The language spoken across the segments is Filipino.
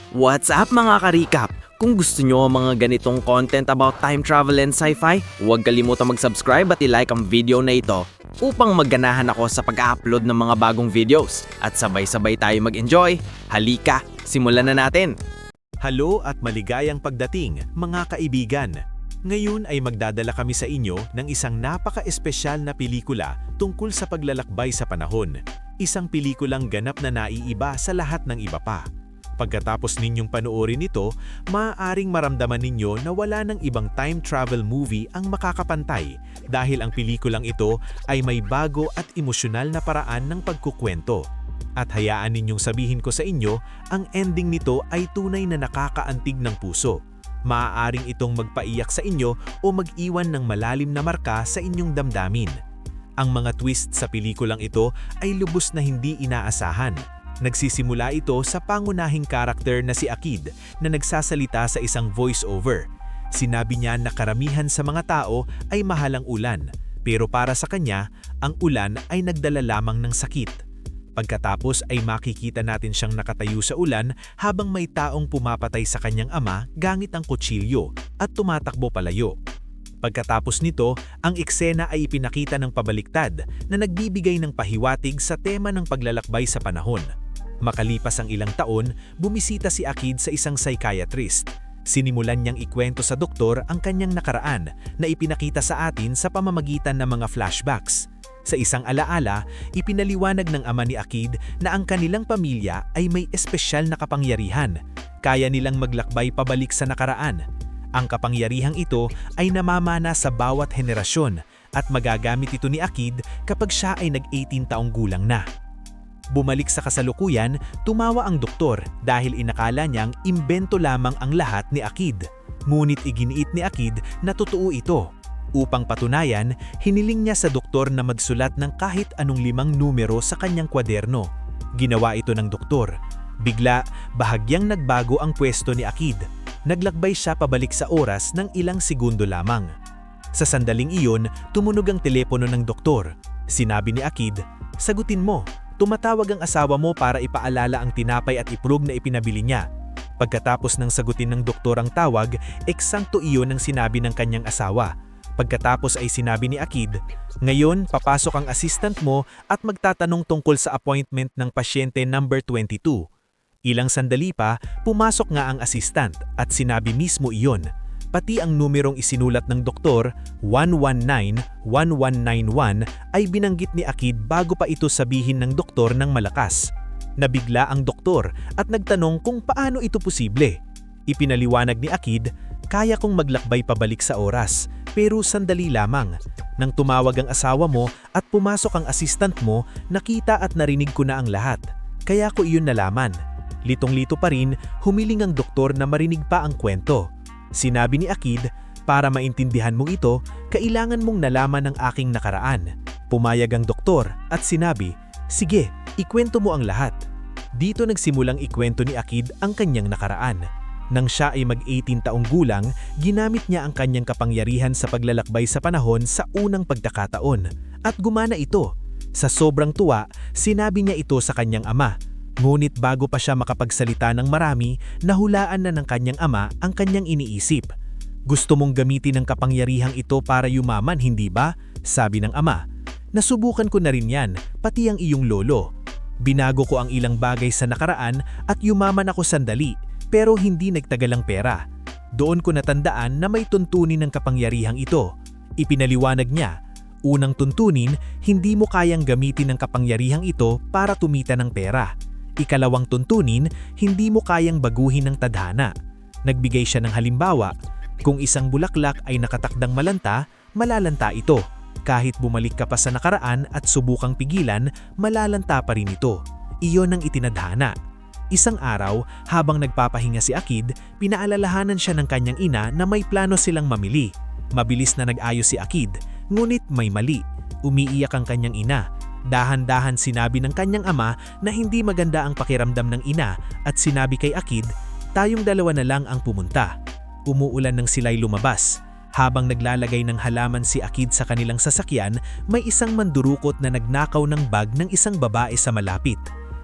What's up mga ka-recap? Kung gusto nyo ang mga ganitong content about time travel and sci-fi, huwag kalimutang mag-subscribe at i-like ang video na ito upang magganahan ako sa pag-upload ng mga bagong videos at sabay-sabay tayo mag-enjoy. Halika, simulan na natin! Halo at maligayang pagdating, mga kaibigan! Ngayon ay magdadala kami sa inyo ng isang napaka-espesyal na pelikula tungkol sa paglalakbay sa panahon. Isang pelikulang ganap na naiiba sa lahat ng iba pa. Pagkatapos ninyong panoorin ito, maaaring maramdaman ninyo na wala ng ibang time travel movie ang makakapantay dahil ang pelikulang ito ay may bago at emosyonal na paraan ng pagkukwento. At hayaan ninyong sabihin ko sa inyo, ang ending nito ay tunay na nakakaantig ng puso. Maaaring itong magpaiyak sa inyo o mag-iwan ng malalim na marka sa inyong damdamin. Ang mga twist sa pelikulang ito ay lubos na hindi inaasahan. Nagsisimula ito sa pangunahing karakter na si Akid na nagsasalita sa isang voice-over. Sinabi niya na karamihan sa mga tao ay mahal ang ulan, pero para sa kanya, ang ulan ay nagdala lamang ng sakit. Pagkatapos ay makikita natin siyang nakatayo sa ulan habang may taong pumapatay sa kanyang ama gamit ang kutsilyo at tumatakbo palayo. Pagkatapos nito, ang eksena ay ipinakita ng pabaliktad na nagbibigay ng pahiwatig sa tema ng paglalakbay sa panahon. Makalipas ang ilang taon, bumisita si Akid sa isang psychiatrist. Sinimulan niyang ikwento sa doktor ang kanyang nakaraan na ipinakita sa atin sa pamamagitan ng mga flashbacks. Sa isang alaala, ipinaliwanag ng ama ni Akid na ang kanilang pamilya ay may espesyal na kapangyarihan. Kaya nilang maglakbay pabalik sa nakaraan. Ang kapangyarihang ito ay namamana sa bawat henerasyon at magagamit ito ni Akid kapag siya ay nag-18 taong gulang na. Bumalik sa kasalukuyan, tumawa ang doktor dahil inakala niyang imbento lamang ang lahat ni Akid. Ngunit iginiit ni Akid na totoo ito. Upang patunayan, hiniling niya sa doktor na magsulat ng kahit anong 5 numero sa kanyang kwaderno. Ginawa ito ng doktor. Bigla, bahagyang nagbago ang pwesto ni Akid. Naglakbay siya pabalik sa oras ng ilang segundo lamang. Sa sandaling iyon, tumunog ang telepono ng doktor. Sinabi ni Akid, "Sagutin mo. Tumatawag ang asawa mo para ipaalala ang tinapay at iprog na ipinabili niya." Pagkatapos ng sagutin ng doktor ang tawag, eksakto iyon ang sinabi ng kanyang asawa. Pagkatapos ay sinabi ni Akid, "Ngayon, papasok ang assistant mo at magtatanong tungkol sa appointment ng pasyente number 22. Ilang sandali pa, pumasok nga ang assistant at sinabi mismo iyon. Pati ang numerong isinulat ng doktor, 119-1191, ay binanggit ni Akid bago pa ito sabihin ng doktor ng malakas. Nabigla ang doktor at nagtanong kung paano ito posible. Ipinaliwanag ni Akid, "Kaya kong maglakbay pabalik sa oras, pero sandali lamang. Nang tumawag ang asawa mo at pumasok ang assistant mo, nakita at narinig ko na ang lahat. Kaya ko iyon nalaman." Litong-lito pa rin, humiling ang doktor na marinig pa ang kwento. Sinabi ni Akid, "Para maintindihan mong ito, kailangan mong nalaman ang aking nakaraan." Pumayag ang doktor at sinabi, "Sige, ikwento mo ang lahat." Dito nagsimulang ikwento ni Akid ang kanyang nakaraan. Nang siya ay mag-18 taong gulang, ginamit niya ang kanyang kapangyarihan sa paglalakbay sa panahon sa unang pagkakataon. At gumana ito. Sa sobrang tuwa, sinabi niya ito sa kanyang ama. Ngunit bago pa siya makapagsalita ng marami, nahulaan na ng kanyang ama ang kanyang iniisip. "Gusto mong gamitin ang kapangyarihang ito para yumaman, hindi ba?" sabi ng ama. "Nasubukan ko na rin yan, pati ang iyong lolo. Binago ko ang ilang bagay sa nakaraan at yumaman ako sandali, pero hindi nagtagal ang pera. Doon ko natandaan na may tuntunin ng kapangyarihang ito." Ipinaliwanag niya, "Unang tuntunin, hindi mo kayang gamitin ang kapangyarihang ito para tumita ng pera. Ikalawang tuntunin, hindi mo kayang baguhin ang tadhana." Nagbigay siya ng halimbawa, "Kung isang bulaklak ay nakatakdang malanta, malalanta ito. Kahit bumalik ka pa sa nakaraan at subukang pigilan, malalanta pa rin ito. Iyon ang itinadhana." Isang araw, habang nagpapahinga si Akid, pinaalalahanan siya ng kanyang ina na may plano silang mamili. Mabilis na nag-ayos si Akid, ngunit may mali. Umiiyak ang kanyang ina. Dahan-dahan sinabi ng kanyang ama na hindi maganda ang pakiramdam ng ina at sinabi kay Akid, "Tayong dalawa na lang ang pumunta." Umuulan nang sila'y lumabas. Habang naglalagay ng halaman si Akid sa kanilang sasakyan, may isang mandurukot na nagnakaw ng bag ng isang babae sa malapit.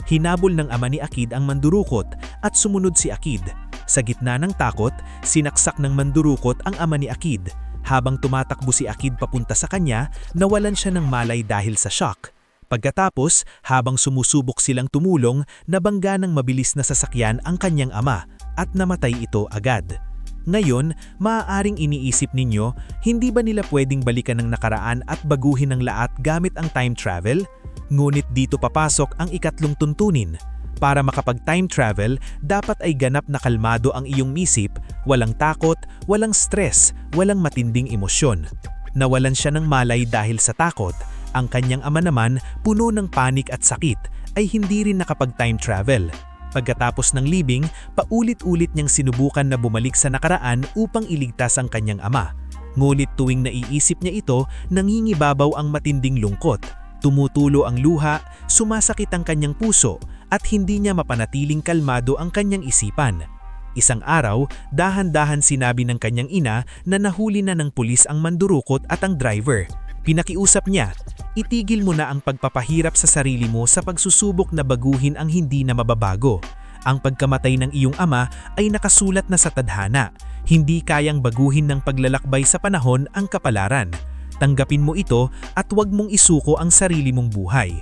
Hinabol ng ama ni Akid ang mandurukot at sumunod si Akid. Sa gitna ng takot, sinaksak ng mandurukot ang ama ni Akid. Habang tumatakbo si Akid papunta sa kanya, nawalan siya ng malay dahil sa shock. Pagkatapos, habang sumusubok silang tumulong, nabangga ng mabilis na sasakyan ang kanyang ama at namatay ito agad. Ngayon, maaaring iniisip ninyo, hindi ba nila pwedeng balikan ng nakaraan at baguhin ang lahat gamit ang time travel? Ngunit dito papasok ang ikatlong tuntunin. Para makapag-time travel, dapat ay ganap na kalmado ang iyong isip, walang takot, walang stress, walang matinding emosyon. Nawalan siya ng malay dahil sa takot. Ang kanyang ama naman, puno ng panik at sakit, ay hindi rin nakapag-time travel. Pagkatapos ng libing, paulit-ulit niyang sinubukan na bumalik sa nakaraan upang iligtas ang kanyang ama. Ngunit tuwing naiisip niya ito, nangingibabaw ang matinding lungkot. Tumutulo ang luha, sumasakit ang kanyang puso, at hindi niya mapanatiling kalmado ang kanyang isipan. Isang araw, dahan-dahan sinabi ng kanyang ina na nahuli na ng pulis ang mandurukot at ang driver. Pinakiusap niya, itigil mo na ang pagpapahirap sa sarili mo sa pagsusubok na baguhin ang hindi na mababago. Ang pagkamatay ng iyong ama ay nakasulat na sa tadhana. Hindi kayang baguhin ng paglalakbay sa panahon ang kapalaran. Tanggapin mo ito at huwag mong isuko ang sarili mong buhay.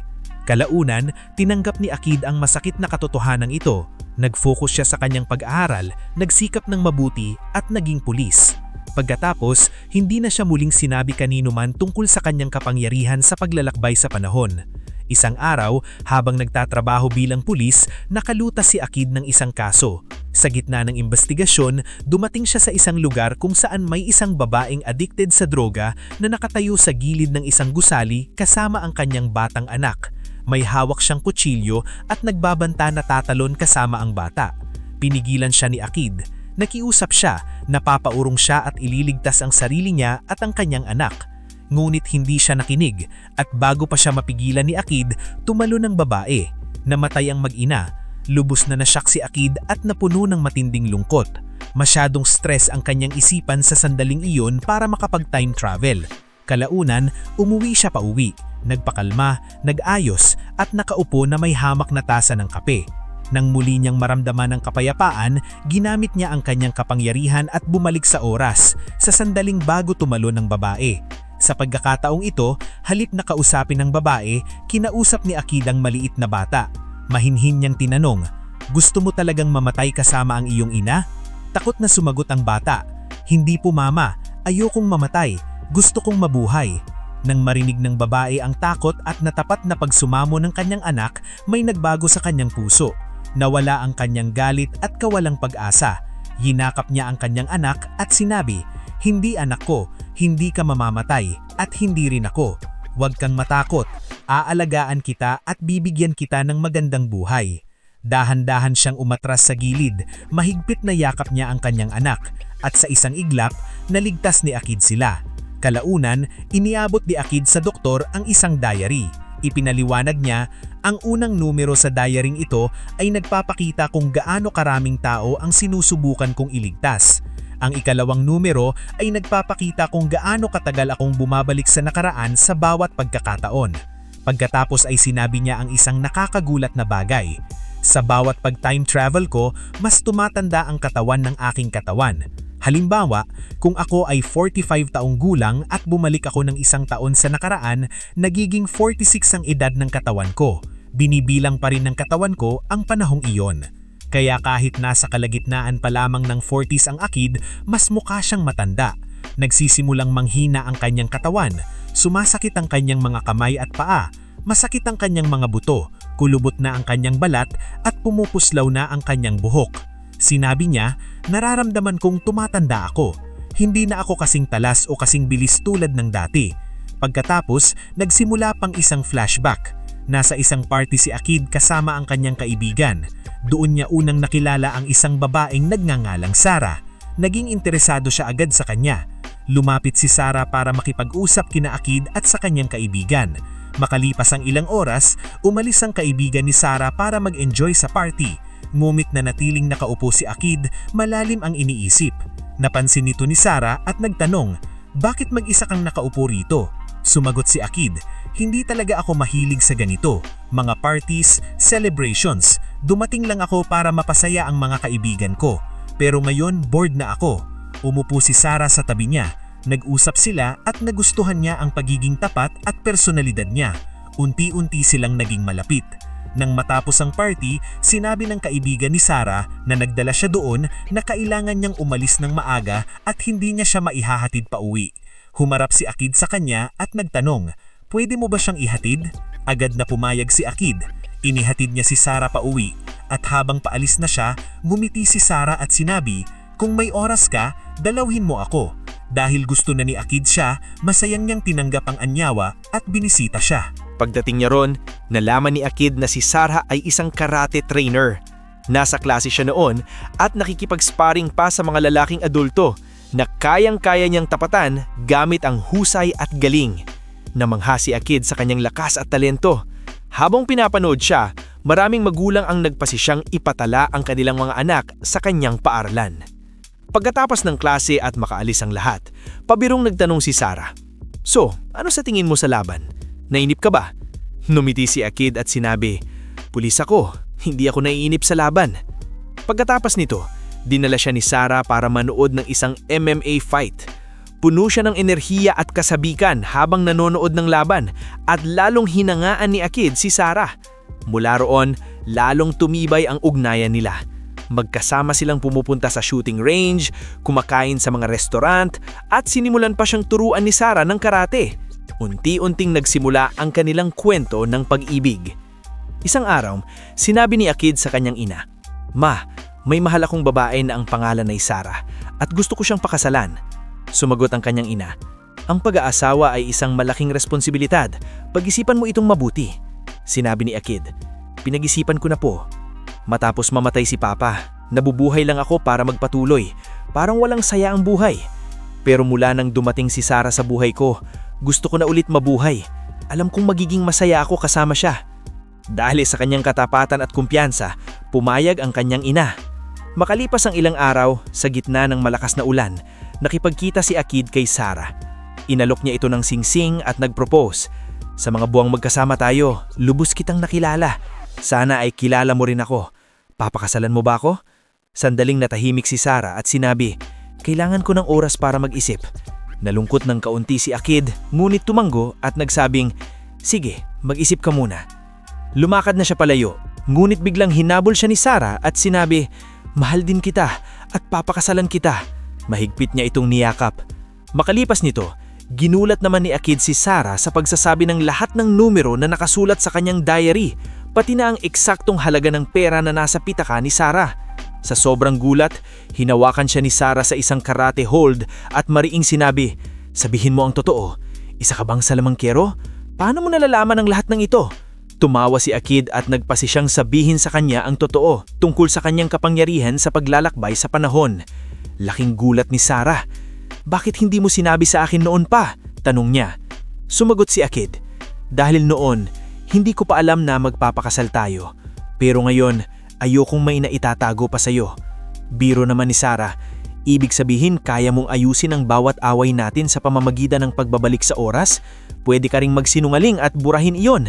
Kalaunan, tinanggap ni Akid ang masakit na katotohanan ito. Nag-focus siya sa kanyang pag-aaral, nagsikap ng mabuti at naging pulis. Pagkatapos, hindi na siya muling sinabi kanino man tungkol sa kanyang kapangyarihan sa paglalakbay sa panahon. Isang araw, habang nagtatrabaho bilang pulis, nakalutas si Akid ng isang kaso. Sa gitna ng investigasyon, dumating siya sa isang lugar kung saan may isang babaeng addicted sa droga na nakatayo sa gilid ng isang gusali kasama ang kanyang batang anak. May hawak siyang kutsilyo at nagbabanta na tatalon kasama ang bata. Pinigilan siya ni Akid. Nakiusap siya, napapaurong siya at ililigtas ang sarili niya at ang kanyang anak. Ngunit hindi siya nakinig at bago pa siya mapigilan ni Akid, tumalo ng babae. Namatay ang mag-ina. Lubos na nasyak si Akid at napuno ng matinding lungkot. Masyadong stress ang kanyang isipan sa sandaling iyon para makapag-time travel. Kalaunan, umuwi siya pauwi, nagpakalma, nag-ayos at nakaupo na may hamak na tasa ng kape. Nang muli niyang maramdaman ng kapayapaan, ginamit niya ang kanyang kapangyarihan at bumalik sa oras, sa sandaling bago tumalo ng babae. Sa pagkakataong ito, halip na kausapin ng babae, kinausap ni Akid ang maliit na bata. Mahinhin niyang tinanong, "Gusto mo talagang mamatay kasama ang iyong ina?" Takot na sumagot ang bata, "Hindi po mama, ayokong mamatay, gusto kong mabuhay." Nang marinig ng babae ang takot at natapat na pagsumamo ng kanyang anak, may nagbago sa kanyang puso. Nawala ang kanyang galit at kawalang pag-asa. Yinakap niya ang kanyang anak at sinabi, "Hindi anak ko, hindi ka mamamatay at hindi rin ako. Huwag kang matakot, aalagaan kita at bibigyan kita ng magandang buhay." Dahan-dahan siyang umatras sa gilid, mahigpit na yakap niya ang kanyang anak at sa isang iglap, naligtas ni Akid sila. Kalaunan, iniabot ni Akid sa doktor ang isang diary. Ipinaliwanag niya, ang unang numero sa diaryng ito ay nagpapakita kung gaano karaming tao ang sinusubukan kong iligtas. Ang ikalawang numero ay nagpapakita kung gaano katagal akong bumabalik sa nakaraan sa bawat pagkakataon. Pagkatapos ay sinabi niya ang isang nakakagulat na bagay. Sa bawat pag-time travel ko, mas tumatanda ang katawan ng aking katawan. Halimbawa, kung ako ay 45 taong gulang at bumalik ako ng isang taon sa nakaraan, nagiging 46 ang edad ng katawan ko. Binibilang pa rin ng katawan ko ang panahong iyon. Kaya kahit nasa kalagitnaan pa lamang ng 40s ang Akid, mas mukha siyang matanda. Nagsisimulang manghina ang kanyang katawan, sumasakit ang kanyang mga kamay at paa, masakit ang kanyang mga buto, kulubot na ang kanyang balat at pumupuslaw na ang kanyang buhok. Sinabi niya, "Nararamdaman kong tumatanda ako. Hindi na ako kasing talas o kasing bilis tulad ng dati." Pagkatapos, nagsimula pang isang flashback. Nasa isang party si Akid kasama ang kanyang kaibigan. Doon niya unang nakilala ang isang babaeng nagngangalang Sarah. Naging interesado siya agad sa kanya. Lumapit si Sarah para makipag-usap kina Akid at sa kanyang kaibigan. Makalipas ang ilang oras, umalis ang kaibigan ni Sarah para mag-enjoy sa party. Ngunit na natiling nakaupo si Akid, malalim ang iniisip. Napansin nito ni Sarah at nagtanong, "Bakit mag-isa kang nakaupo rito?" Sumagot si Akid, hindi talaga ako mahilig sa ganito. Mga parties, celebrations. Dumating lang ako para mapasaya ang mga kaibigan ko. Pero ngayon bored na ako. Umupo si Sarah sa tabi niya. Nag-usap sila at nagustuhan niya ang pagiging tapat at personalidad niya. Unti-unti silang naging malapit. Nang matapos ang party, sinabi ng kaibigan ni Sarah na nagdala siya doon na kailangan niyang umalis ng maaga at hindi niya siya maihahatid pa uwi. Humarap si Akid sa kanya at nagtanong, "Pwede mo ba siyang ihatid?" Agad na pumayag si Akid. Inihatid niya si Sarah pa uwi at habang paalis na siya, ngumiti si Sarah at sinabi, "Kung may oras ka, dalawhin mo ako." Dahil gusto na ni Akid siya, masayang niyang tinanggap ang anyawa at binisita siya. Pagdating niya ron, nalaman ni Akid na si Sarah ay isang karate trainer. Nasa klase siya noon at nakikipag-sparring pa sa mga lalaking adulto na kayang-kaya niyang tapatan gamit ang husay at galing. Namangha si Akid sa kanyang lakas at talento. Habang pinapanood siya, maraming magulang ang nagpasisyang ipatala ang kanilang mga anak sa kanyang paaralan. Pagkatapos ng klase at makaalis ang lahat, pabirong nagtanong si Sarah, "So, ano sa tingin mo sa laban? Nainip ka ba?" Numiti si Akid at sinabi, "Pulis ako, hindi ako naiinip sa laban." Pagkatapos nito, dinala siya ni Sarah para manood ng isang MMA fight. Puno siya ng enerhiya at kasabikan habang nanonood ng laban at lalong hinangaan ni Akid si Sarah. Mula roon, lalong tumibay ang ugnayan nila. Magkasama silang pumupunta sa shooting range, kumakain sa mga restaurant at sinimulan pa siyang turuan ni Sarah ng karate. Unti-unting nagsimula ang kanilang kwento ng pag-ibig. Isang araw, sinabi ni Akid sa kanyang ina, "Ma, may mahal akong babae na ang pangalan ay Sarah at gusto ko siyang pakasalan." Sumagot ang kanyang ina, "Ang pag-aasawa ay isang malaking responsibilidad. Pag-isipan mo itong mabuti." Sinabi ni Akid, "Pinag-isipan ko na po. Matapos mamatay si Papa, nabubuhay lang ako para magpatuloy. Parang walang saya ang buhay. Pero mula nang dumating si Sarah sa buhay ko, gusto ko na ulit mabuhay. Alam kong magiging masaya ako kasama siya." Dahil sa kanyang katapatan at kumpiyansa, pumayag ang kanyang ina. Makalipas ang ilang araw, sa gitna ng malakas na ulan, nakipagkita si Akid kay Sarah. Inalok niya ito ng singsing at nag-propose, "Sa mga buwang magkasama tayo, lubos kitang nakilala. Sana ay kilala mo rin ako. Papakasalan mo ba ako?" Sandaling natahimik si Sarah at sinabi, "Kailangan ko ng oras para mag-isip." Nalungkot ng kaunti si Akid, ngunit tumanggo at nagsabing, "Sige, mag-isip ka muna." Lumakad na siya palayo, ngunit biglang hinabol siya ni Sarah at sinabi, "Mahal din kita at papakasalan kita." Mahigpit niya itong niyakap. Makalipas nito, ginulat naman ni Akid si Sarah sa pagsasabi ng lahat ng numero na nakasulat sa kanyang diary, pati na ang eksaktong halaga ng pera na nasa pitaka ni Sarah. Sa sobrang gulat, hinawakan siya ni Sarah sa isang karate hold at mariing sinabi, "Sabihin mo ang totoo, isa ka bang salamangkero? Paano mo nalalaman ang lahat ng ito?" Tumawa si Akid at nagpasisyang sabihin sa kanya ang totoo tungkol sa kanyang kapangyarihan sa paglalakbay sa panahon. Laking gulat ni Sarah. "Bakit hindi mo sinabi sa akin noon pa?" tanong niya. Sumagot si Akid, "Dahil noon, hindi ko pa alam na magpapakasal tayo. Pero ngayon, ayokong may naitatago pa sa'yo." Biro naman ni Sarah, "Ibig sabihin kaya mong ayusin ang bawat away natin sa pamamagitan ng pagbabalik sa oras? Pwede ka ring magsinungaling at burahin iyon."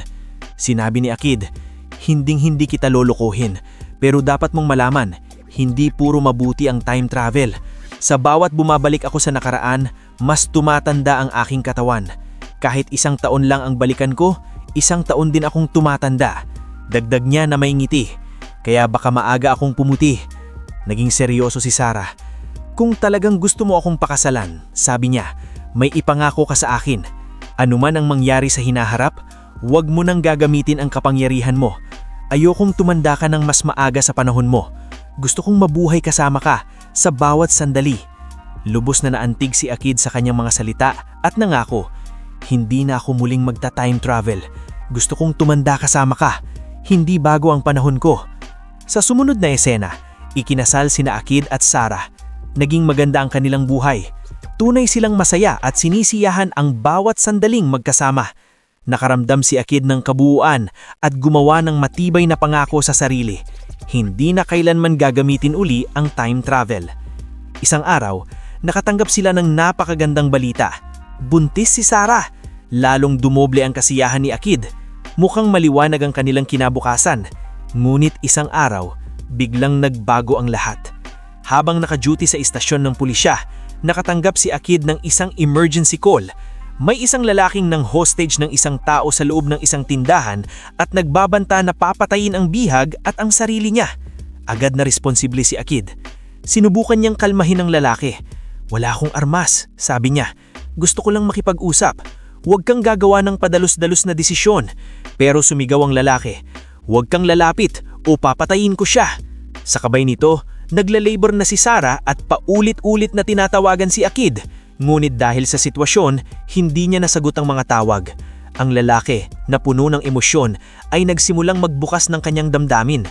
Sinabi ni Akid, "Hinding-hindi kita lolokohin, pero dapat mong malaman, hindi puro mabuti ang time travel. Sa bawat bumabalik ako sa nakaraan, mas tumatanda ang aking katawan. Kahit 1 taon lang ang balikan ko, 1 taon din akong tumatanda." Dagdag niya na may ngiti, "Kaya baka maaga akong pumuti." Naging seryoso si Sarah. "Kung talagang gusto mo akong pakasalan," sabi niya, "may ipangako ka sa akin. Anuman ang mangyari sa hinaharap, huwag mo nang gagamitin ang kapangyarihan mo. Ayokong tumanda ka ng mas maaga sa panahon mo. Gusto kong mabuhay kasama ka sa bawat sandali." Lubos na naantig si Akid sa kanyang mga salita at nangako, "Hindi na ako muling magta-time travel. Gusto kong tumanda kasama ka, hindi bago ang panahon ko." Sa sumunod na eksena, ikinasal sina Akid at Sarah. Naging maganda ang kanilang buhay. Tunay silang masaya at sinisiyahan ang bawat sandaling magkasama. Nakaramdam si Akid ng kabuuan at gumawa ng matibay na pangako sa sarili. Hindi na kailanman gagamitin uli ang time travel. Isang araw, nakatanggap sila ng napakagandang balita. Buntis si Sarah. lalong dumoble ang kasiyahan ni Akid. Mukhang maliwanag ang kanilang kinabukasan. Ngunit isang araw, biglang nagbago ang lahat. Habang naka-duty sa istasyon ng pulisya, nakatanggap si Akid ng isang emergency call. May isang lalaking nang hostage ng isang tao sa loob ng isang tindahan at nagbabanta na papatayin ang bihag at ang sarili niya. Agad na responsible si Akid. Sinubukan niyang kalmahin ang lalaki. "Wala akong armas," sabi niya. "Gusto ko lang makipag-usap. Huwag kang gagawa ng padalos-dalos na desisyon." Pero sumigaw ang lalaki, "Huwag kang lalapit o papatayin ko siya." Sa kabay nito, naglalabor na si Sarah at paulit-ulit na tinatawagan si Akid. Ngunit dahil sa sitwasyon, hindi niya nasagot ang mga tawag. Ang lalaki, na puno ng emosyon, ay nagsimulang magbukas ng kanyang damdamin.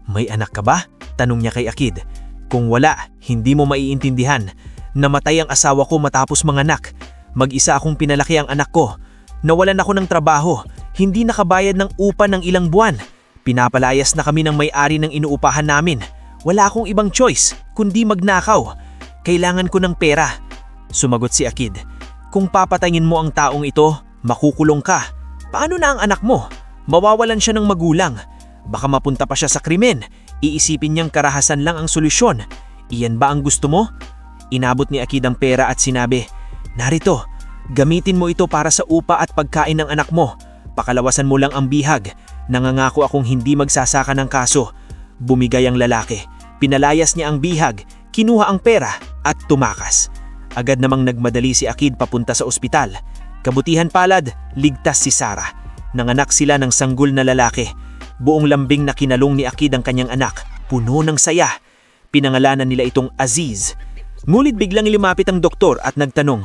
"May anak ka ba?" tanong niya kay Akid. "Kung wala, hindi mo maiintindihan. Namatay ang asawa ko matapos manganak. Mag-isa akong pinalaki ang anak ko. Nawalan ako ng trabaho. Hindi nakabayad ng upa ng ilang buwan. Pinapalayas na kami ng may-ari ng inuupahan namin. Wala akong ibang choice, kundi magnakaw. Kailangan ko ng pera." Sumagot si Akid, "Kung papatayin mo ang taong ito, makukulong ka. Paano na ang anak mo? Mawawalan siya ng magulang. Baka mapunta pa siya sa krimen. Iisipin niyang karahasan lang ang solusyon. Iyan ba ang gusto mo?" Inabot ni Akid ang pera at sinabi, "Narito, gamitin mo ito para sa upa at pagkain ng anak mo. Pakalawasan mo lang ang bihag. Nangangako akong hindi magsasaka ng kaso." Bumigay ang lalaki. Pinalayas niya ang bihag, kinuha ang pera at tumakas. Agad namang nagmadali si Akid papunta sa ospital. Kabutihan palad, ligtas si Sarah. Nanganak sila ng sanggol na lalaki. Buong lambing na kinalong ni Akid ang kanyang anak, puno ng saya. Pinangalanan nila itong Aziz. Ngunit biglang lumapit ang doktor at nagtanong,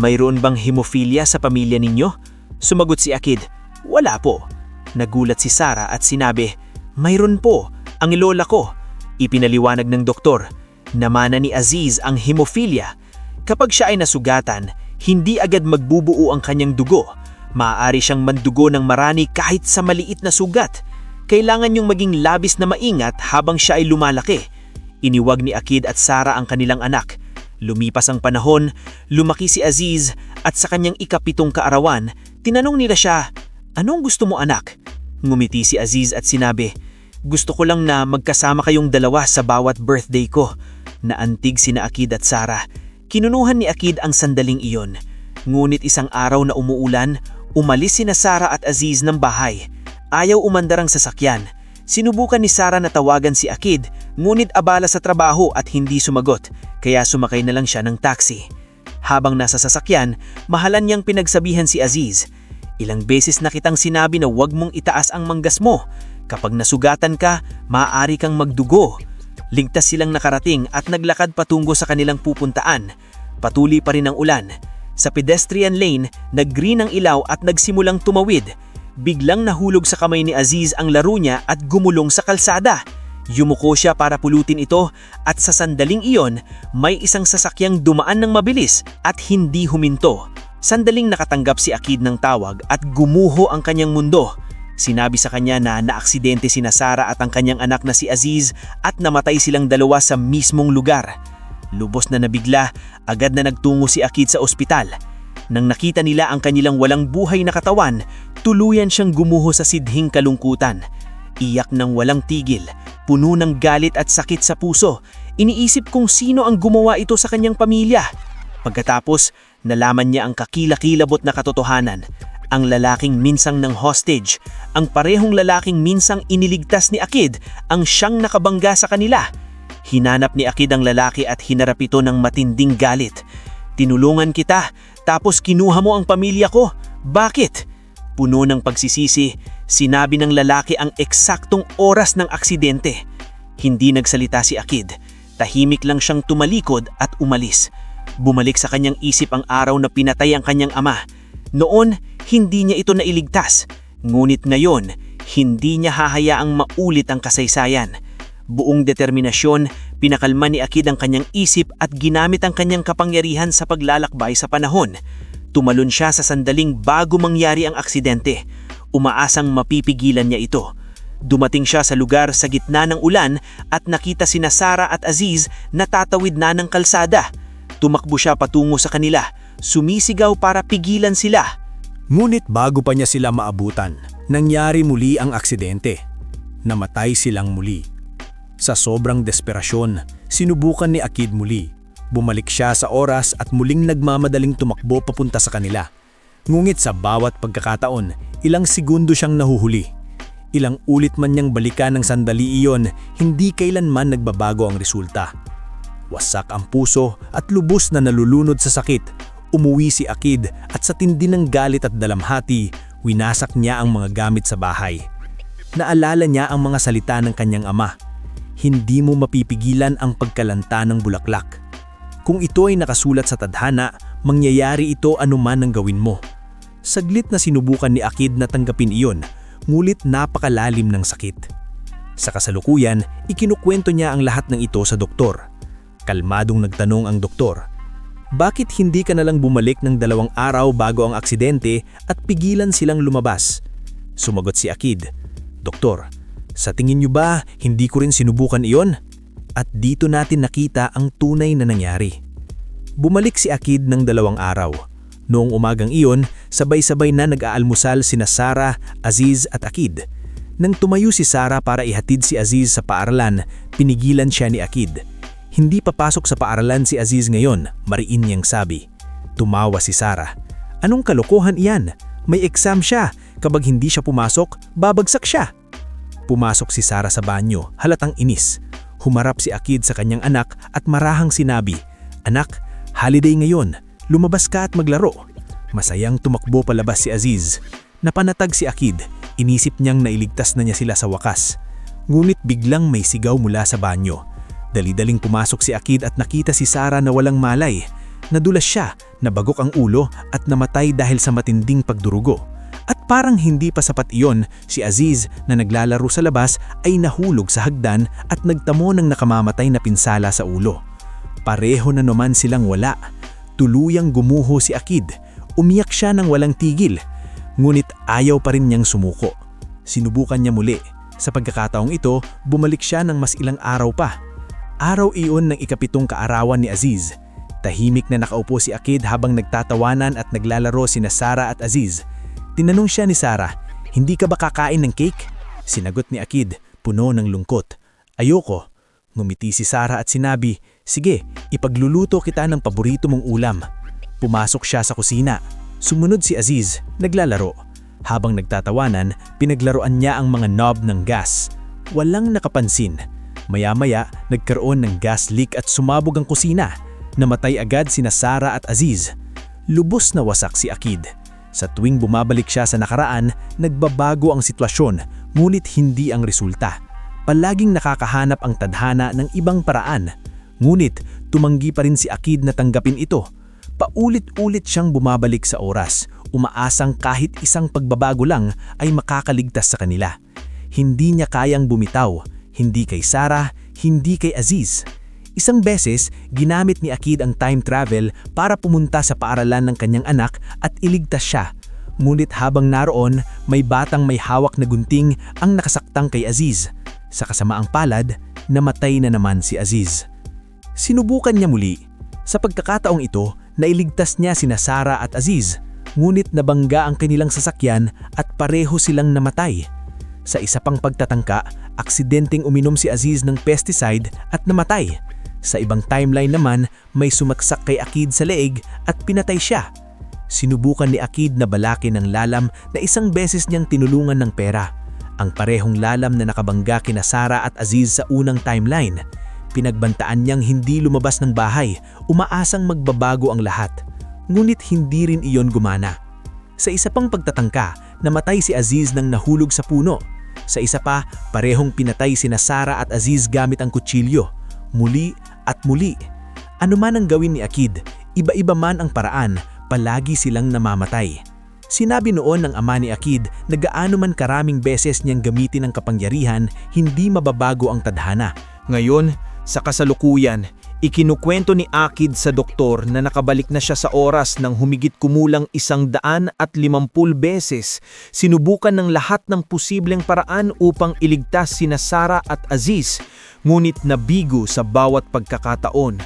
"Mayroon bang hemophilia sa pamilya ninyo?" Sumagot si Akid, "Wala po." Nagulat si Sarah at sinabi, "Mayroon po, ang lola ko." Ipinaliwanag ng doktor, namana ni Aziz ang hemophilia. Kapag siya ay nasugatan, hindi agad magbubuo ang kanyang dugo. Maaari siyang mandugo ng marani kahit sa maliit na sugat. Kailangan niyong maging labis na maingat habang siya ay lumalaki. Iniwag ni Akid at Sarah ang kanilang anak. Lumipas ang panahon, lumaki si Aziz at sa kanyang ika-7 kaarawan, tinanong nila siya, "Anong gusto mo, anak?" Ngumiti si Aziz at sinabi, "Gusto ko lang na magkasama kayong dalawa sa bawat birthday ko." Naantig sina Akid at Sarah. Kinunuhan ni Akid ang sandaling iyon. Ngunit isang araw na umuulan, umalis sina Sarah at Aziz ng bahay. Ayaw umandar ang sasakyan. Sinubukan ni Sarah na tawagan si Akid, ngunit abala sa trabaho at hindi sumagot, kaya sumakay na lang siya ng taxi. Habang nasa sasakyan, mahalan niyang pinagsabihan si Aziz, "Ilang beses na kitang sinabi na huwag mong itaas ang manggas mo. Kapag nasugatan ka, maaari kang magdugo." Ligtas silang nakarating at naglakad patungo sa kanilang pupuntaan. Patuloy pa rin ang ulan. Sa pedestrian lane, nag-green ang ilaw at nagsimulang tumawid. Biglang nahulog sa kamay ni Aziz ang laro niya at gumulong sa kalsada. Yumuko siya para pulutin ito at sa sandaling iyon, may isang sasakyang dumaan ng mabilis at hindi huminto. Sandaling nakatanggap si Akid ng tawag at gumuho ang kanyang mundo. Sinabi sa kanya na naaksidente sina Sarah at ang kanyang anak na si Aziz at namatay silang dalawa sa mismong lugar. Lubos na nabigla, agad na nagtungo si Akid sa ospital. Nang nakita nila ang kanilang walang buhay na katawan, tuluyan siyang gumuho sa sidhing kalungkutan. Iyak ng walang tigil, puno ng galit at sakit sa puso. Iniisip kung sino ang gumawa ito sa kanyang pamilya. Pagkatapos, nalaman niya ang kakilakilabot na katotohanan. Ang lalaking minsang ng hostage, ang parehong lalaking minsang iniligtas ni Akid, ang siyang nakabangga sa kanila. Hinanap ni Akid ang lalaki at hinarap ito ng matinding galit. "Tinulungan kita, tapos kinuha mo ang pamilya ko. Bakit?" Puno ng pagsisisi, sinabi ng lalaki ang eksaktong oras ng aksidente. Hindi nagsalita si Akid. Tahimik lang siyang tumalikod at umalis. Bumalik sa kanyang isip ang araw na pinatay ang kanyang ama. Noon, hindi niya ito nailigtas. Ngunit ngayon, hindi niya hahayaang maulit ang kasaysayan. Buong determinasyon, pinakalma ni Akid ang kanyang isip at ginamit ang kanyang kapangyarihan sa paglalakbay sa panahon. Tumalon siya sa sandaling bago mangyari ang aksidente. Umaasang mapipigilan niya ito. Dumating siya sa lugar sa gitna ng ulan at nakita sina Sarah at Aziz na tatawid na ng kalsada. Tumakbo siya patungo sa kanila, sumisigaw para pigilan sila. Ngunit bago pa niya sila maabutan, nangyari muli ang aksidente. Namatay silang muli. Sa sobrang desperasyon, sinubukan ni Akid muli. Bumalik siya sa oras at muling nagmamadaling tumakbo papunta sa kanila. Ngunit sa bawat pagkakataon, ilang segundo siyang nahuhuli. Ilang ulit man niyang balikan ng sandali iyon, hindi kailanman nagbabago ang resulta. Wasak ang puso at lubos na nalulunod sa sakit. Umuwi si Akid at sa tindi ng galit at dalamhati, winasak niya ang mga gamit sa bahay. Naalala niya ang mga salita ng kanyang ama. Hindi mo mapipigilan ang pagkalanta ng bulaklak. Kung ito ay nakasulat sa tadhana, mangyayari ito anuman ang gawin mo. Saglit na sinubukan ni Akid na tanggapin iyon, ngulit napakalalim ng sakit. Sa kasalukuyan, ikinukwento niya ang lahat ng ito sa doktor. Kalmadong nagtanong ang doktor, "Bakit hindi ka nalang bumalik ng 2 araw bago ang aksidente at pigilan silang lumabas?" Sumagot si Akid, "Doktor, sa tingin niyo ba hindi ko rin sinubukan iyon?" At dito natin nakita ang tunay na nangyari. Bumalik si Akid ng 2 araw. Noong umagang iyon, sabay-sabay na nag-aalmusal sina Sarah, Aziz at Akid. Nang tumayo si Sarah para ihatid si Aziz sa paaralan, pinigilan siya ni Akid. Hindi papasok sa paaralan si Aziz ngayon, mariin niyang sabi. Tumawa si Sarah. Anong kalokohan iyan? May exam siya. Kapag hindi siya pumasok, babagsak siya. Pumasok si Sarah sa banyo, halatang inis. Humarap si Akid sa kanyang anak at marahang sinabi, "Anak, holiday ngayon. Lumabas ka at maglaro." Masayang tumakbo palabas si Aziz. Napanatag si Akid. Inisip niyang nailigtas na niya sila sa wakas. Ngunit biglang may sigaw mula sa banyo. Dali-daling pumasok si Akid at nakita si Sarah na walang malay. Nadulas siya, nabagok ang ulo at namatay dahil sa matinding pagdurugo. At parang hindi pa sapat iyon, si Aziz na naglalaro sa labas ay nahulog sa hagdan at nagtamo ng nakamamatay na pinsala sa ulo. Pareho na naman silang wala. Tuluyang gumuho si Akid. Umiyak siya ng walang tigil. Ngunit ayaw pa rin niyang sumuko. Sinubukan niya muli. Sa pagkakataong ito, bumalik siya ng mas ilang araw pa. Araw iyon ng ika-7 kaarawan ni Aziz. Tahimik na nakaupo si Akid habang nagtatawanan at naglalaro sina Sarah at Aziz. Tinanong siya ni Sarah, "Hindi ka ba kakain ng cake?" Sinagot ni Akid, puno ng lungkot, "Ayoko." Ngumiti si Sarah at sinabi, "Sige, ipagluluto kita ng paborito mong ulam." Pumasok siya sa kusina. Sumunod si Aziz, naglalaro. Habang nagtatawanan, pinaglaruan niya ang mga knob ng gas. Walang nakapansin. Maya-maya, nagkaroon ng gas leak at sumabog ang kusina. Namatay agad sina Sarah at Aziz. Lubos na wasak si Akid. Sa tuwing bumabalik siya sa nakaraan, nagbabago ang sitwasyon, ngunit hindi ang resulta. Palaging nakakahanap ang tadhana ng ibang paraan. Ngunit tumanggi pa rin si Akid na tanggapin ito. Paulit-ulit siyang bumabalik sa oras, umaasang kahit isang pagbabago lang ay makakaligtas sa kanila. Hindi niya kayang bumitaw, hindi kay Sarah, hindi kay Aziz. Isang beses, ginamit ni Akid ang time travel para pumunta sa paaralan ng kanyang anak at iligtas siya. Ngunit habang naroon, may batang may hawak na gunting ang nakasaktang kay Aziz. Sa kasamaang palad, namatay na naman si Aziz. Sinubukan niya muli. Sa pagkakataong ito, nailigtas niya sina Sarah at Aziz. Ngunit nabangga ang kanilang sasakyan at pareho silang namatay. Sa isa pang pagtatangka, aksidenteng uminom si Aziz ng pesticide at namatay. Sa ibang timeline naman, may sumaksak kay Akid sa leeg at pinatay siya. Sinubukan ni Akid na balakin ng lalam na isang beses niyang tinulungan ng pera. Ang parehong lalam na nakabangga kina Sarah at Aziz sa unang timeline. Pinagbantaan niyang hindi lumabas ng bahay, umaasang magbabago ang lahat. Ngunit hindi rin iyon gumana. Sa isa pang pagtatangka, namatay si Aziz nang nahulog sa puno. Sa isa pa, parehong pinatay sina Sarah at Aziz gamit ang kutsilyo. Muli at muli. Ano man ang gawin ni Akid, iba-iba man ang paraan, palagi silang namamatay. Sinabi noon ng ama ni Akid na gaano man karaming beses niyang gamitin ang kapangyarihan, hindi mababago ang tadhana. Ngayon, sa kasalukuyan, ikinukwento ni Akid sa doktor na nakabalik na siya sa oras ng humigit kumulang 150 beses. Sinubukan ng lahat ng posibleng paraan upang iligtas sina Sarah at Aziz, ngunit nabigo sa bawat pagkakataon.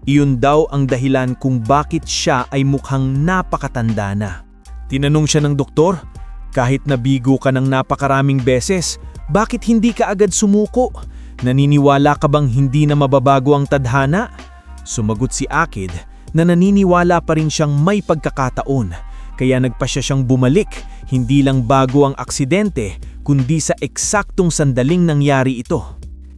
Iyon daw ang dahilan kung bakit siya ay mukhang napakatanda na. Tinanong siya ng doktor, kahit nabigo ka ng napakaraming beses, bakit hindi ka agad sumuko? Naniniwala ka bang hindi na mababago ang tadhana? Sumagot si Akid na naniniwala pa rin siyang may pagkakataon. Kaya nagpasya siyang bumalik, hindi lang bago ang aksidente, kundi sa eksaktong sandaling nangyari ito.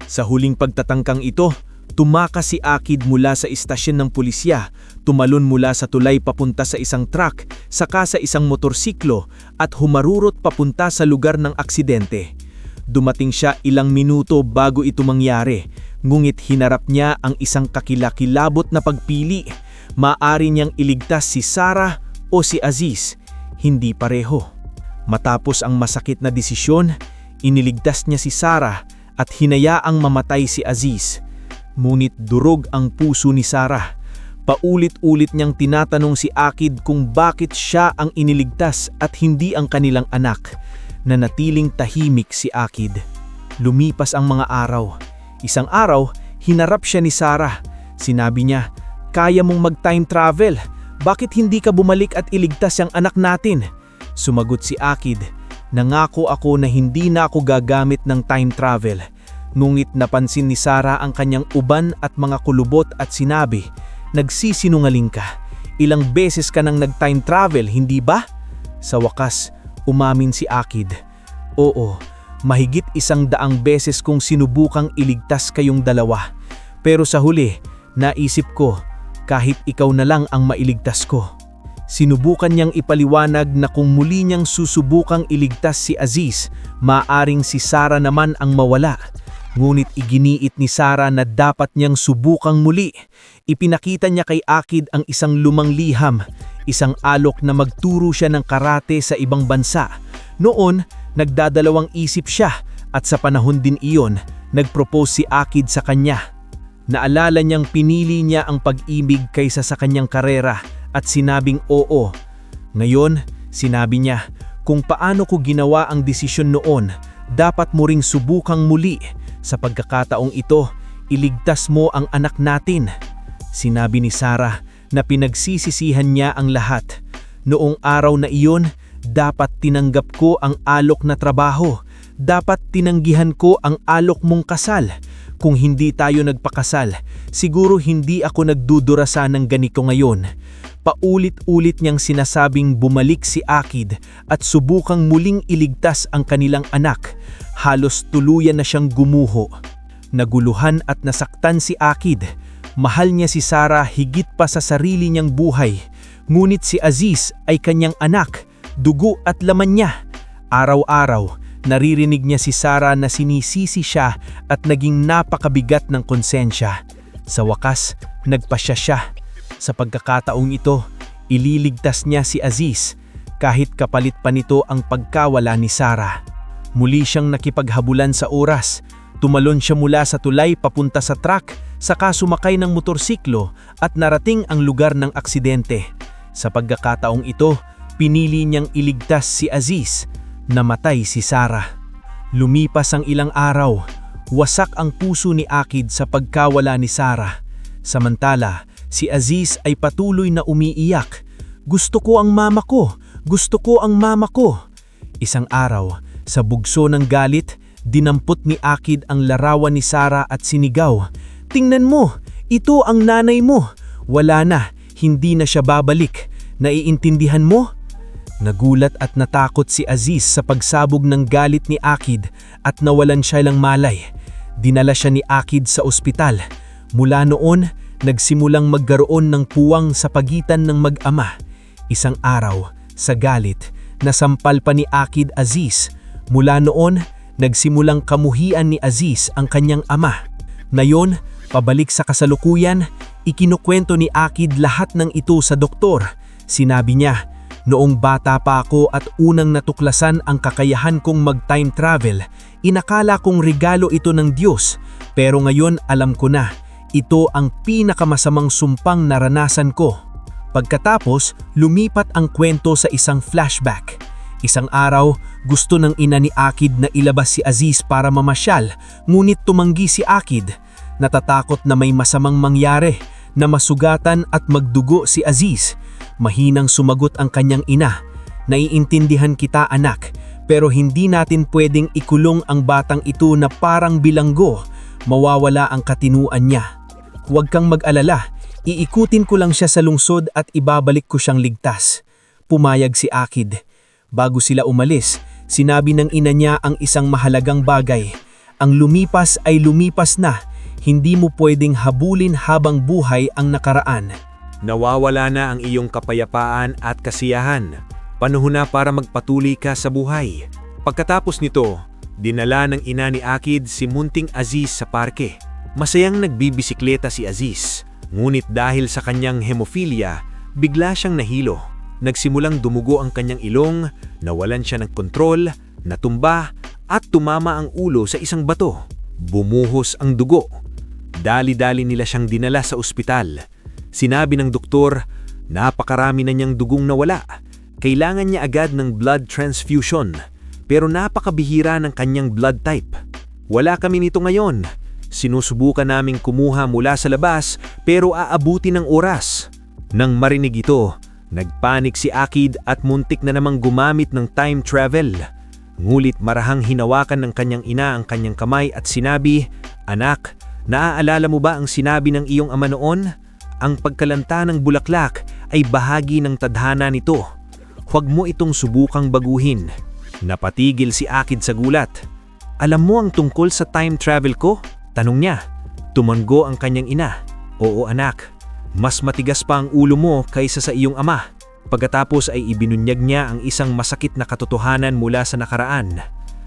Sa huling pagtatangkang ito, tumakas si Akid mula sa istasyon ng pulisya, tumalon mula sa tulay papunta sa isang truck, saka sa isang motorsiklo at humarurot papunta sa lugar ng aksidente. Dumating siya ilang minuto bago ito mangyari, ngunit hinarap niya ang isang kakilakilabot na pagpili. Maaari niyang iligtas si Sarah o si Aziz, hindi pareho. Matapos ang masakit na desisyon, iniligtas niya si Sarah at hinayaang mamatay si Aziz. Ngunit durog ang puso ni Sarah. Paulit-ulit niyang tinatanong si Akid kung bakit siya ang iniligtas at hindi ang kanilang anak. Nanatiling tahimik si Akid. Lumipas ang mga araw. Isang araw, hinarap siya ni Sarah. Sinabi niya, "Kaya mong mag-time travel. Bakit hindi ka bumalik at iligtas ang anak natin?" Sumagot si Akid, "Nangako ako na hindi na ako gagamit ng time travel." Ngunit napansin ni Sarah ang kanyang uban at mga kulubot at sinabi, "Nagsisinungaling ka. Ilang beses ka nang nag-time travel, hindi ba?" Sa wakas, umamin si Akid, "Oo, mahigit 100 beses kong sinubukang iligtas kayong dalawa. Pero sa huli, naisip ko, kahit ikaw na lang ang mailigtas ko." Sinubukan niyang ipaliwanag na kung muli niyang susubukang iligtas si Aziz, maaring si Sarah naman ang mawala. Ngunit iginiit ni Sarah na dapat niyang subukang muli. Ipinakita niya kay Akid ang isang lumang liham, isang alok na magturo siya ng karate sa ibang bansa. Noon, nagdadalawang isip siya at sa panahon din iyon, nag-propose si Akid sa kanya. Naalala niyang pinili niya ang pag-ibig kaysa sa kanyang karera at sinabing oo. Ngayon, sinabi niya, "Kung paano ko ginawa ang desisyon noon, dapat mo ring subukang muli. Sa pagkakataong ito, iligtas mo ang anak natin." Sinabi ni Sarah na pinagsisisihan niya ang lahat. "Noong araw na iyon, dapat tinanggap ko ang alok na trabaho. Dapat tinanggihan ko ang alok mong kasal. Kung hindi tayo nagpakasal, siguro hindi ako nagdudurasa ng ganito ngayon." Paulit-ulit niyang sinasabing bumalik si Akid at subukang muling iligtas ang kanilang anak. Halos tuluyan na siyang gumuho. Naguluhan at nasaktan si Akid. Mahal niya si Sarah higit pa sa sarili niyang buhay. Ngunit si Aziz ay kanyang anak, dugo at laman niya. Araw-araw, naririnig niya si Sarah na sinisisi siya at naging napakabigat ng konsensya. Sa wakas, nagpasya siya. Sa pagkakataong ito, ililigtas niya si Aziz, kahit kapalit pa nito ang pagkawala ni Sarah. Muli siyang nakipaghabulan sa oras. Tumalon siya mula sa tulay papunta sa truck, saka sumakay ng motorsiklo at narating ang lugar ng aksidente. Sa pagkakataong ito, pinili niyang iligtas si Aziz. Namatay si Sarah. Lumipas ang ilang araw. Wasak ang puso ni Akid sa pagkawala ni Sarah. Samantala, si Aziz ay patuloy na umiiyak. "Gusto ko ang mama ko! Gusto ko ang mama ko!" Isang araw, sa bugso ng galit, dinampot ni Akid ang larawan ni Sarah at sinigaw, "Tingnan mo! Ito ang nanay mo! Wala na, hindi na siya babalik. Naiintindihan mo?" Nagulat at natakot si Aziz sa pagsabog ng galit ni Akid at nawalan siya ng malay. Dinala siya ni Akid sa ospital. Mula noon, nagsimulang magkaroon ng puwang sa pagitan ng mag-ama. Isang araw, sa galit, nasampal pa ni Akid Aziz. Mula noon, nagsimulang kamuhian ni Aziz ang kanyang ama. Ngayon, pabalik sa kasalukuyan, ikinukwento ni Akid lahat ng ito sa doktor. Sinabi niya, "Noong bata pa ako at unang natuklasan ang kakayahan kong mag-time travel, inakala kong regalo ito ng Diyos. Pero ngayon alam ko na, ito ang pinakamasamang sumpang naranasan ko." Pagkatapos, lumipat ang kwento sa isang flashback. Isang araw, gusto ng ina ni Akid na ilabas si Aziz para mamasyal, ngunit tumanggi si Akid. Natatakot na may masamang mangyari, na masugatan at magdugo si Aziz. Mahinang sumagot ang kanyang ina, Naiintindihan kita anak, pero hindi natin pwedeng ikulong ang batang ito na parang bilanggo. Mawawala ang katinuan niya. Huwag kang mag-alala, iikutin ko lang siya sa lungsod at ibabalik ko siyang ligtas. Pumayag si Akid. Bago sila umalis, sinabi ng ina niya ang isang mahalagang bagay. Ang lumipas ay lumipas na. Hindi mo pwedeng habulin habang buhay ang nakaraan. Nawawala na ang iyong kapayapaan at kasiyahan. Panahon na para magpatuloy ka sa buhay. Pagkatapos nito, dinala ng ina ni Akid si munting Aziz sa parke. Masayang nagbibisikleta si Aziz, ngunit dahil sa kanyang hemophilia, bigla siyang nahilo. Nagsimulang dumugo ang kanyang ilong, nawalan siya ng kontrol, natumba, at tumama ang ulo sa isang bato. Bumuhos ang dugo. Dali-dali nila siyang dinala sa ospital. Sinabi ng doktor, napakarami na niyang dugong nawala. Kailangan niya agad ng blood transfusion, pero napakabihira ng kanyang blood type. Wala kami nito ngayon. Sinusubukan naming kumuha mula sa labas, pero aabuti ng oras. Nang marinig ito, nagpanik si Akid at muntik na namang gumamit ng time travel. Ngulit marahang hinawakan ng kanyang ina ang kanyang kamay at sinabi, "Anak, naaalala mo ba ang sinabi ng iyong ama noon? Ang pagkalanta ng bulaklak ay bahagi ng tadhana nito. Huwag mo itong subukang baguhin." Napatigil si Akid sa gulat. "Alam mo ang tungkol sa time travel ko?" tanong niya. Tumango ang kanyang ina. "Oo anak, mas matigas pa ang ulo mo kaysa sa iyong ama." Pagkatapos ay ibinunyag niya ang isang masakit na katotohanan mula sa nakaraan.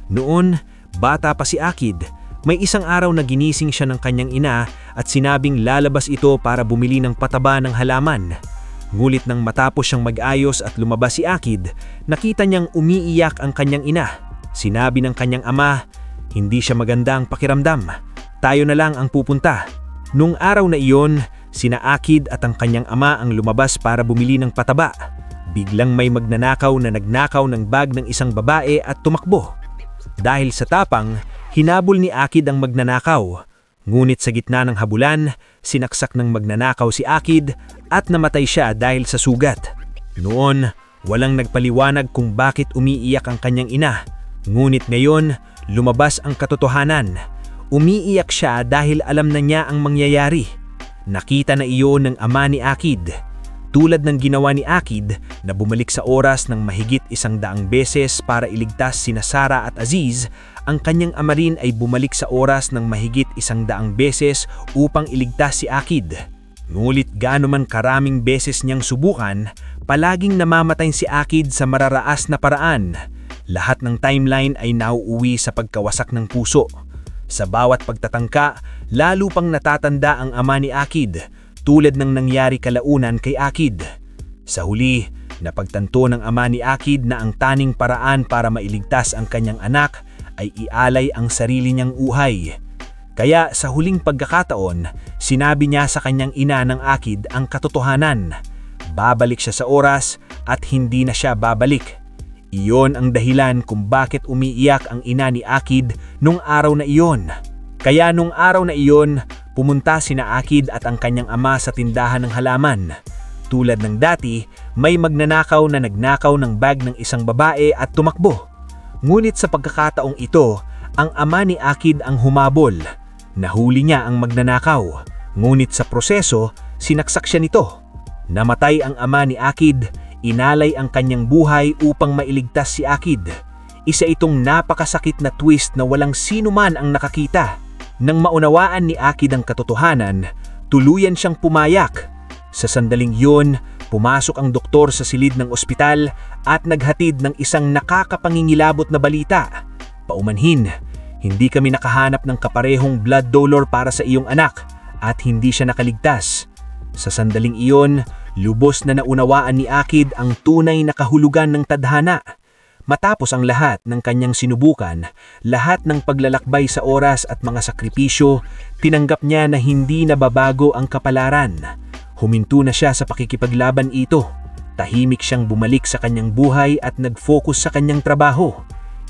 Noon, bata pa si Akid, may isang araw na ginising siya ng kanyang ina at sinabing lalabas ito para bumili ng pataba ng halaman. Ngulit nang matapos siyang mag-ayos at lumabas si Akid, nakita niyang umiiyak ang kanyang ina. Sinabi ng kanyang ama, hindi siya maganda ang pakiramdam. Tayo na lang ang pupunta. Nung araw na iyon, sina Akid at ang kanyang ama ang lumabas para bumili ng pataba. Biglang may magnanakaw na nagnakaw ng bag ng isang babae at tumakbo. Dahil sa tapang, hinabol ni Akid ang magnanakaw. Ngunit sa gitna ng habulan, sinaksak ng magnanakaw si Akid at namatay siya dahil sa sugat. Noon, walang nagpaliwanag kung bakit umiiyak ang kanyang ina. Ngunit ngayon, lumabas ang katotohanan. Umiiyak siya dahil alam na niya ang mangyayari. Nakita na iyon ng ama ni Akid. Tulad ng ginawa ni Akid na bumalik sa oras ng mahigit 100 beses para iligtas sina Sarah at Aziz, ang kanyang ama rin ay bumalik sa oras ng mahigit 100 beses upang iligtas si Akid. Ngulit gaano man karaming beses niyang subukan, palaging namamatay si Akid sa mararaas na paraan. Lahat ng timeline ay nauuwi sa pagkawasak ng puso. Sa bawat pagtatangka, lalo pang natatanda ang ama ni Akid, tulad ng nangyari kalaunan kay Akid. Sa huli, napagtanto ng ama ni Akid na ang taning paraan para mailigtas ang kanyang anak ay ialay ang sarili niyang uhay. Kaya sa huling pagkakataon, sinabi niya sa kanyang ina ng Akid ang katotohanan. Babalik siya sa oras at hindi na siya babalik. Iyon ang dahilan kung bakit umiiyak ang ina ni Akid nung araw na iyon. Kaya nung araw na iyon, pumunta sina Akid at ang kanyang ama sa tindahan ng halaman. Tulad ng dati, may magnanakaw na nagnakaw ng bag ng isang babae at tumakbo. Ngunit sa pagkakataong ito, ang ama ni Akid ang humabol. Nahuli niya ang magnanakaw. Ngunit sa proseso, sinaksak siya nito. Namatay ang ama ni Akid, inalay ang kanyang buhay upang mailigtas si Akid. Isa itong napakasakit na twist na walang sino man ang nakakita. Nang maunawaan ni Akid ang katotohanan, tuluyan siyang pumayak. Sa sandaling yun, pumasok ang doktor sa silid ng ospital at naghatid ng isang nakakapangingilabot na balita. Paumanhin, hindi kami nakahanap ng kaparehong blood donor para sa iyong anak at hindi siya nakaligtas. Sa sandaling iyon, lubos na naunawaan ni Akid ang tunay na kahulugan ng tadhana. Matapos ang lahat ng kanyang sinubukan, lahat ng paglalakbay sa oras at mga sakripisyo, tinanggap niya na hindi nababago ang kapalaran. Huminto na siya sa pakikipaglaban ito. Tahimik siyang bumalik sa kanyang buhay at nag-focus sa kanyang trabaho.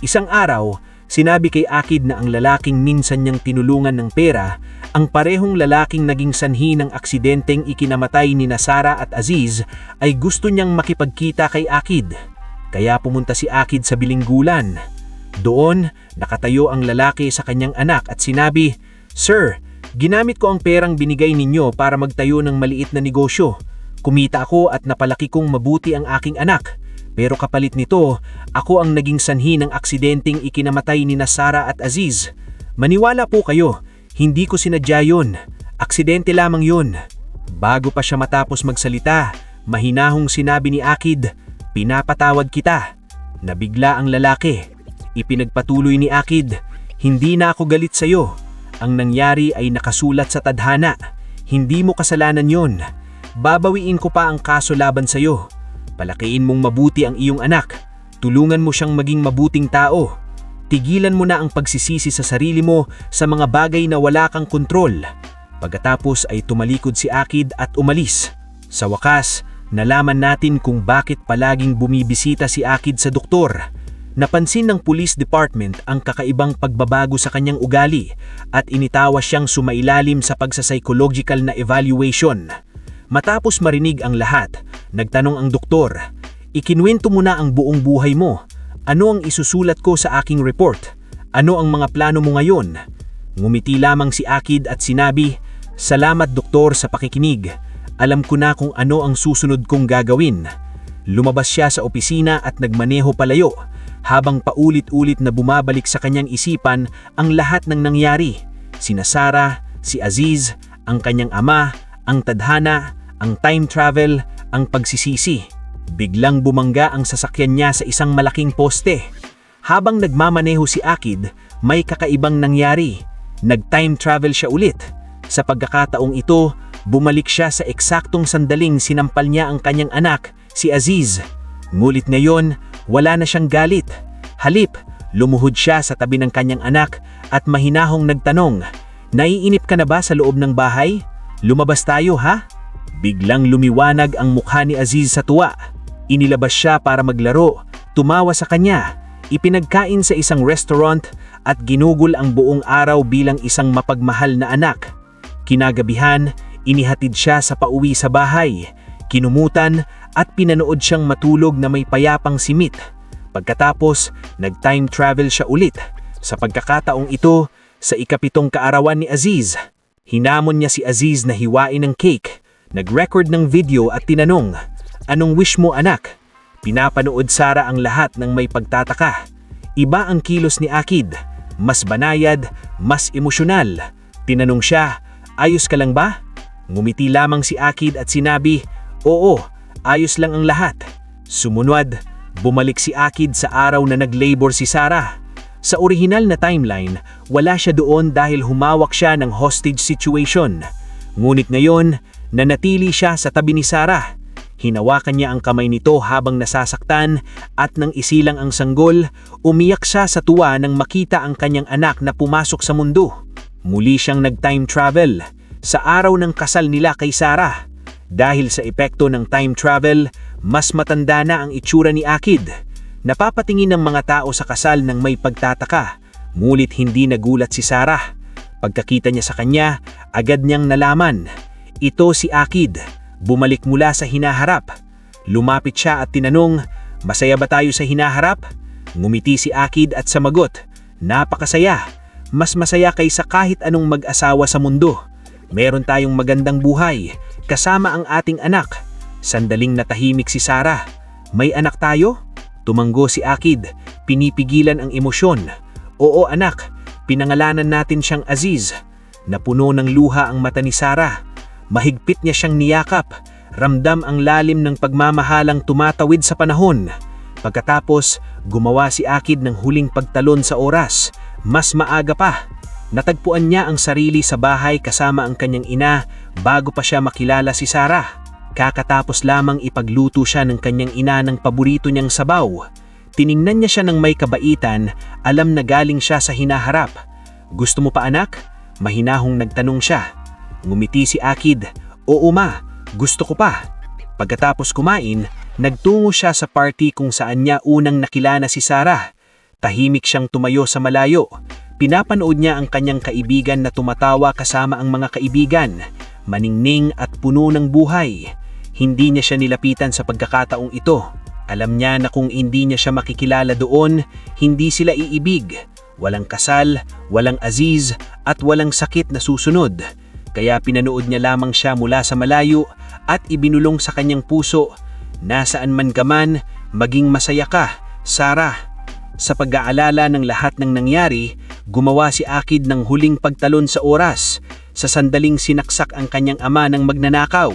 Isang araw, sinabi kay Akid na ang lalaking minsan niyang tinulungan ng pera, ang parehong lalaking naging sanhi ng aksidenteng ikinamatay ni Sarah at Aziz ay gusto niyang makipagkita kay Akid. Kaya pumunta si Akid sa bilinggulan. Doon, nakatayo ang lalaki sa kanyang anak at sinabi, "Sir, ginamit ko ang perang binigay ninyo para magtayo ng maliit na negosyo. Kumita ako at napalaki kong mabuti ang aking anak. Pero kapalit nito, ako ang naging sanhi ng aksidenteng ikinamatay ni Sarah at Aziz. Maniwala po kayo, hindi ko sinadya yun. Aksidente lamang yun." Bago pa siya matapos magsalita, mahinahong sinabi ni Akid, "Pinapatawad kita." Nabigla ang lalaki. Ipinagpatuloy ni Akid, "Hindi na ako galit sa iyo. Ang nangyari ay nakasulat sa tadhana. Hindi mo kasalanan yon. Babawiin ko pa ang kaso laban sa iyo. Palakiin mong mabuti ang iyong anak. Tulungan mo siyang maging mabuting tao. Tigilan mo na ang pagsisisi sa sarili mo sa mga bagay na wala kang kontrol." Pagkatapos ay tumalikod si Akid at umalis. Sa wakas, nalaman natin kung bakit palaging bumibisita si Akid sa doktor. Napansin ng police department ang kakaibang pagbabago sa kanyang ugali at initawa siyang sumailalim sa pagsa-psychological na evaluation. Matapos marinig ang lahat, nagtanong ang doktor, "Ikinwento mo na ang buong buhay mo. Ano ang isusulat ko sa aking report? Ano ang mga plano mo ngayon?" Ngumiti lamang si Akid at sinabi, "Salamat doktor sa pakikinig. Alam ko na kung ano ang susunod kong gagawin." Lumabas siya sa opisina at nagmaneho palayo, habang paulit-ulit na bumabalik sa kanyang isipan ang lahat ng nangyari. Sina Sarah, si Aziz, ang kanyang ama, ang tadhana, ang time travel, ang pagsisisi. Biglang bumangga ang sasakyan niya sa isang malaking poste. Habang nagmamaneho si Akid, may kakaibang nangyari. Nag-time travel siya ulit. Sa pagkakataong ito, bumalik siya sa eksaktong sandaling sinampal niya ang kanyang anak, si Aziz. Ngulit ngayon, wala na siyang galit. Halip, lumuhod siya sa tabi ng kanyang anak at mahinahong nagtanong, "Naiinip ka na ba sa loob ng bahay? Lumabas tayo ha?" Biglang lumiwanag ang mukha ni Aziz sa tuwa. Inilabas siya para maglaro, tumawa sa kanya, ipinagkain sa isang restaurant at ginugol ang buong araw bilang isang mapagmahal na anak. Kinagabihan, inihatid siya sa pauwi sa bahay, kinumutan at pinanood siyang matulog na may payapang simit. Pagkatapos, nag-time travel siya ulit. Sa pagkakataong ito, sa ika-7 kaarawan ni Aziz, hinamon niya si Aziz na hiwain ng cake, nag-record ng video at tinanong, "Anong wish mo anak?" Pinapanood Sarah ang lahat ng may pagtataka. Iba ang kilos ni Akid, mas banayad, mas emosyonal. Tinanong siya, "Ayos ka lang ba?" Ngumiti lamang si Akid at sinabi, "Oo, ayos lang ang lahat." Sumunod, bumalik si Akid sa araw na nag-labor si Sarah. Sa orihinal na timeline, wala siya doon dahil humawak siya ng hostage situation. Ngunit ngayon, nanatili siya sa tabi ni Sarah. Hinawakan niya ang kamay nito habang nasasaktan at nang isilang ang sanggol, umiyak siya sa tuwa nang makita ang kanyang anak na pumasok sa mundo. Muli siyang nag-time travel sa araw ng kasal nila kay Sarah. Dahil sa epekto ng time travel, mas matanda na ang itsura ni Akid. Napapatingin ng mga tao sa kasal ng may pagtataka, ngunit hindi nagulat si Sarah. Pagkakita niya sa kanya, agad niyang nalaman. Ito si Akid, bumalik mula sa hinaharap. Lumapit siya at tinanong, "Masaya ba tayo sa hinaharap?" Ngumiti si Akid at samagot, "Napakasaya. Mas masaya kaysa kahit anong mag-asawa sa mundo. Meron tayong magandang buhay, kasama ang ating anak." Sandaling natahimik si Sarah. "May anak tayo?" Tumanggo si Akid, pinipigilan ang emosyon. "Oo anak, pinangalanan natin siyang Aziz." Napuno ng luha ang mata ni Sarah. Mahigpit niya siyang niyakap, ramdam ang lalim ng pagmamahalang tumatawid sa panahon. Pagkatapos, gumawa si Akid ng huling pagtalon sa oras. Mas maaga pa. Natagpuan niya ang sarili sa bahay kasama ang kanyang ina bago pa siya makilala si Sarah. Kakatapos lamang ipagluto siya ng kanyang ina ng paborito niyang sabaw. Tiningnan niya siya ng may kabaitan, alam na galing siya sa hinaharap. "Gusto mo pa anak?" Mahinahong nagtanong siya. Ngumiti si Akid, "Oo ma, gusto ko pa." Pagkatapos kumain, nagtungo siya sa party kung saan niya unang nakilala si Sarah. Tahimik siyang tumayo sa malayo. Pinapanood niya ang kanyang kaibigan na tumatawa kasama ang mga kaibigan, maningning at puno ng buhay. Hindi niya siya nilapitan sa pagkakataong ito. Alam niya na kung hindi niya siya makikilala doon, hindi sila iibig. Walang kasal, walang aziz, at walang sakit na susunod. Kaya pinanood niya lamang siya mula sa malayo at ibinulong sa kanyang puso, nasaan man ka man, maging masaya ka, Sarah. Sa pag-aalala ng lahat ng nangyari, gumawa si Akid ng huling pagtalon sa oras, sa sandaling sinaksak ang kanyang ama ng magnanakaw.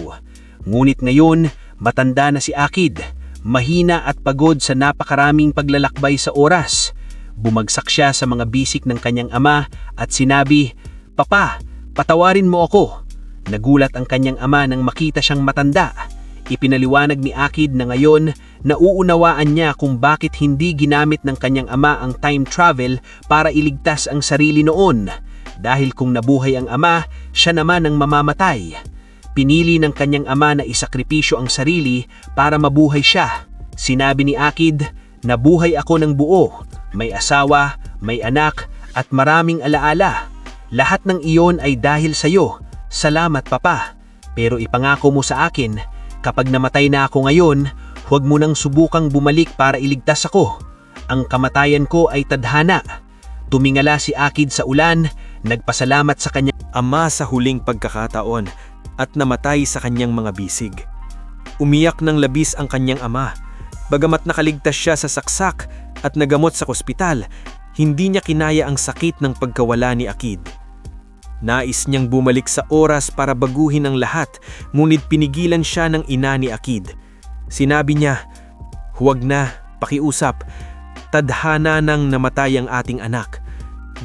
Ngunit ngayon, matanda na si Akid, mahina at pagod sa napakaraming paglalakbay sa oras. Bumagsak siya sa mga bisik ng kanyang ama at sinabi, "Papa, patawarin mo ako." Nagulat ang kanyang ama nang makita siyang matanda. Ipinaliwanag ni Akid na ngayon nauunawaan niya kung bakit hindi ginamit ng kanyang ama ang time travel para iligtas ang sarili noon. Dahil kung nabuhay ang ama, siya naman ang mamamatay. Pinili ng kanyang ama na isakripisyo ang sarili para mabuhay siya. Sinabi ni Akid, "Nabuhay ako ng buo. May asawa, may anak, at maraming alaala. Lahat ng iyon ay dahil sa iyo. Salamat, Papa. Pero ipangako mo sa akin, kapag namatay na ako ngayon, huwag mo nang subukang bumalik para iligtas ako. Ang kamatayan ko ay tadhana." Tumingala si Akid sa ulan, nagpasalamat sa kanyang Ama sa huling pagkakataon at namatay sa kanyang mga bisig. Umiyak ng labis ang kanyang ama. Bagamat nakaligtas siya sa saksak at nagamot sa ospital, hindi niya kinaya ang sakit ng pagkawala ni Akid. Nais niyang bumalik sa oras para baguhin ang lahat, ngunit pinigilan siya ng ina ni Akid. Sinabi niya, "Huwag na, pakiusap. Tadhana nang namatay ang ating anak.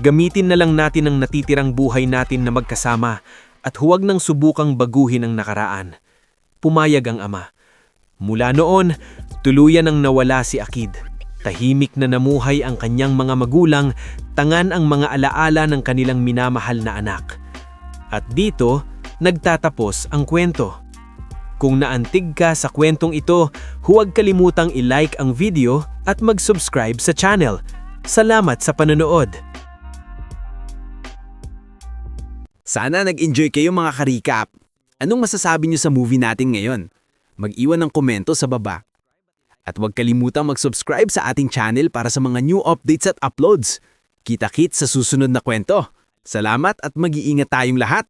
Gamitin na lang natin ang natitirang buhay natin na magkasama at huwag nang subukang baguhin ang nakaraan." Pumayag ang ama. Mula noon, tuluyan ang nawala si Akid. Tahimik na namuhay ang kanyang mga magulang, tangan ang mga alaala ng kanilang minamahal na anak. At dito, nagtatapos ang kwento. Kung naantig ka sa kwentong ito, huwag kalimutang i-like ang video at mag-subscribe sa channel. Salamat sa panonood! Sana nag-enjoy kayo mga ka-recap. Anong masasabi niyo sa movie natin ngayon? Mag-iwan ng komento sa baba. At huwag kalimutang mag-subscribe sa ating channel para sa mga new updates at uploads. Kita-kits sa susunod na kwento. Salamat at mag-iingat tayong lahat!